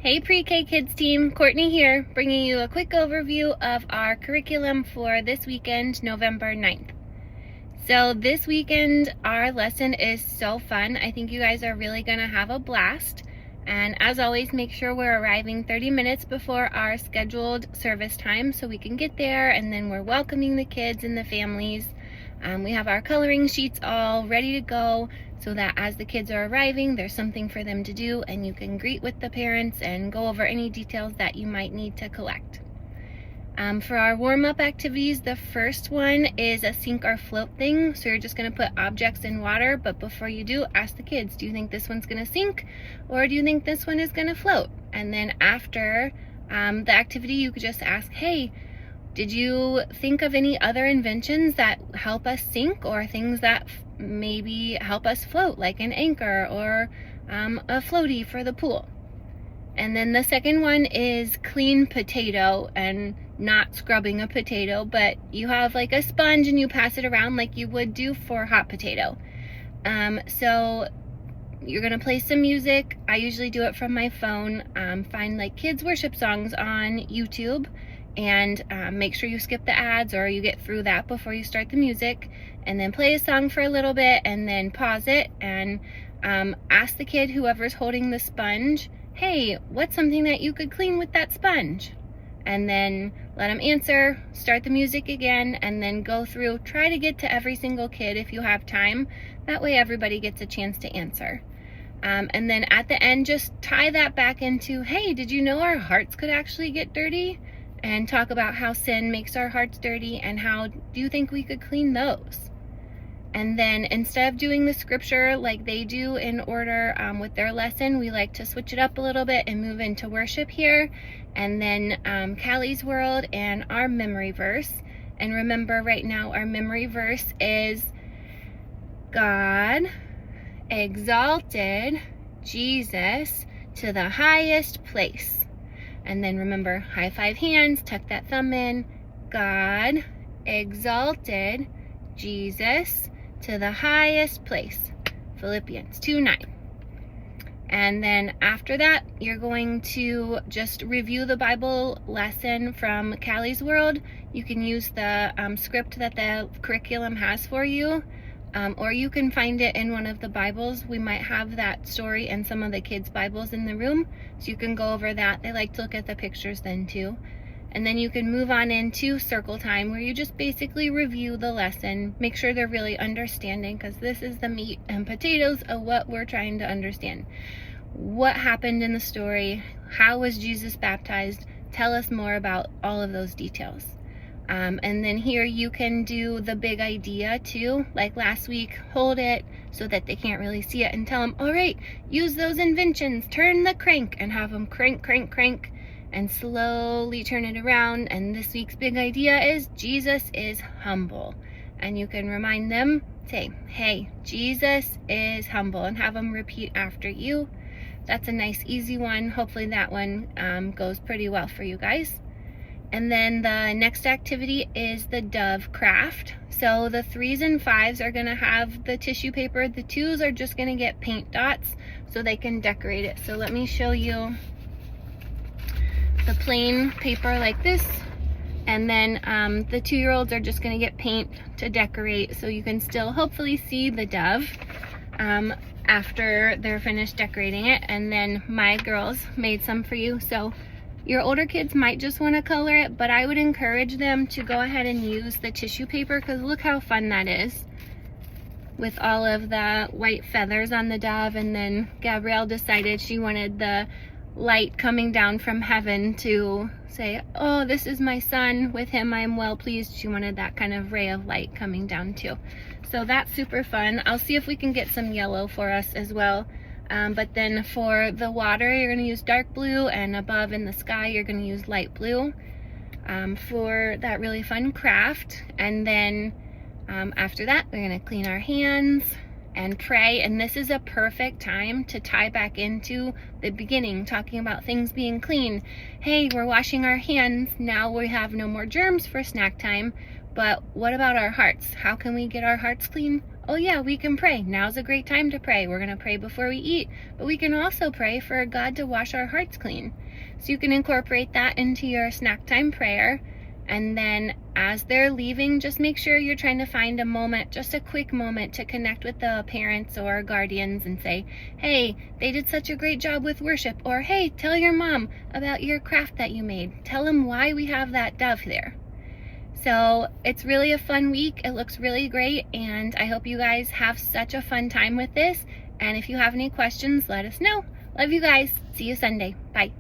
Hey Pre-K Kids team, Courtney here, bringing you a quick overview of our curriculum for this weekend, November 9th. So this weekend, our lesson is so fun. I think you guys are really gonna have a blast. And as always, make sure we're arriving 30 minutes before our scheduled service time so we can get there, and then we're welcoming the kids and the families. We have our coloring sheets all ready to go so that as the kids are arriving, there's something for them to do and you can greet with the parents and go over any details that you might need to collect. For our warm-up activities, the first one is a sink or float thing. So you're just gonna put objects in water, but before you do, ask the kids, do you think this one's gonna sink or do you think this one is gonna float? And then after the activity, you could just ask, hey, did you think of any other inventions that help us sink or things that maybe help us float, like an anchor or a floaty for the pool? And then the second one is clean potato, and not scrubbing a potato, but you have like a sponge and you pass it around like you would do for hot potato. So you're gonna play some music. I usually do it from my phone. Find like kids worship songs on YouTube and make sure you skip the ads or you get through that before you start the music, and then play a song for a little bit and then pause it and ask the kid, whoever's holding the sponge, hey, what's something that you could clean with that sponge? And then let them answer, start the music again, and then go through, try to get to every single kid if you have time. That way everybody gets a chance to answer. And then at the end, just tie that back into, hey, did you know our hearts could actually get dirty? And talk about how sin makes our hearts dirty and how do you think we could clean those? And then instead of doing the scripture like they do in order with their lesson, we like to switch it up a little bit and move into worship here. And then Callie's World and our memory verse. And remember, right now our memory verse is God exalted Jesus to the highest place. And then remember, high five hands, tuck that thumb in. God exalted Jesus to the highest place. Philippians 2:9. And then after that, you're going to just review the Bible lesson from Callie's World. You can use the script that the curriculum has for you, or you can find it in one of the Bibles. We might have that story in some of the kids' Bibles in the room, so you can go over that. They like to look at the pictures then too. And then you can move on into circle time, where you just basically review the lesson, make sure they're really understanding, because this is the meat and potatoes of what we're trying to understand. What happened in the story? How was Jesus baptized? Tell us more about all of those details. And then here you can do the big idea too, like last week, hold it so that they can't really see it and tell them, all right, use those inventions, turn the crank, and have them crank, crank, crank, and slowly turn it around. And this week's big idea is Jesus is humble. And you can remind them, say, hey, Jesus is humble, and have them repeat after you. That's a nice easy one. Hopefully that one goes pretty well for you guys. And then the next activity is the dove craft. So the 3s and 5s are gonna have the tissue paper. The 2s are just gonna get paint dots so they can decorate it. So let me show you the plain paper like this. And then the 2-year-olds are just gonna get paint to decorate so you can still hopefully see the dove after they're finished decorating it. And then my girls made some for you. So your older kids might just want to color it, but I would encourage them to go ahead and use the tissue paper, because look how fun that is with all of the white feathers on the dove. And then Gabrielle decided she wanted the light coming down from heaven to say, oh, this is my son, with him I am well pleased. She wanted that kind of ray of light coming down too. So that's super fun. I'll see if we can get some yellow for us as well. But then for the water, you're gonna use dark blue, and above in the sky, you're gonna use light blue for that really fun craft. And then after that, we're gonna clean our hands and pray. And this is a perfect time to tie back into the beginning, talking about things being clean. Hey, we're washing our hands. Now we have no more germs for snack time. But what about our hearts? How can we get our hearts clean? oh yeah, we can pray. Now's a great time to pray. We're going to pray before we eat, but we can also pray for God to wash our hearts clean. So you can incorporate that into your snack time prayer. And then as they're leaving, just make sure you're trying to find a moment, just a quick moment, to connect with the parents or guardians and say, hey, they did such a great job with worship. Or, hey, tell your mom about your craft that you made. Tell them why we have that dove there. So it's really a fun week. It looks really great, and I hope you guys have such a fun time with this. And if you have any questions, let us know. Love you guys. See you Sunday. Bye.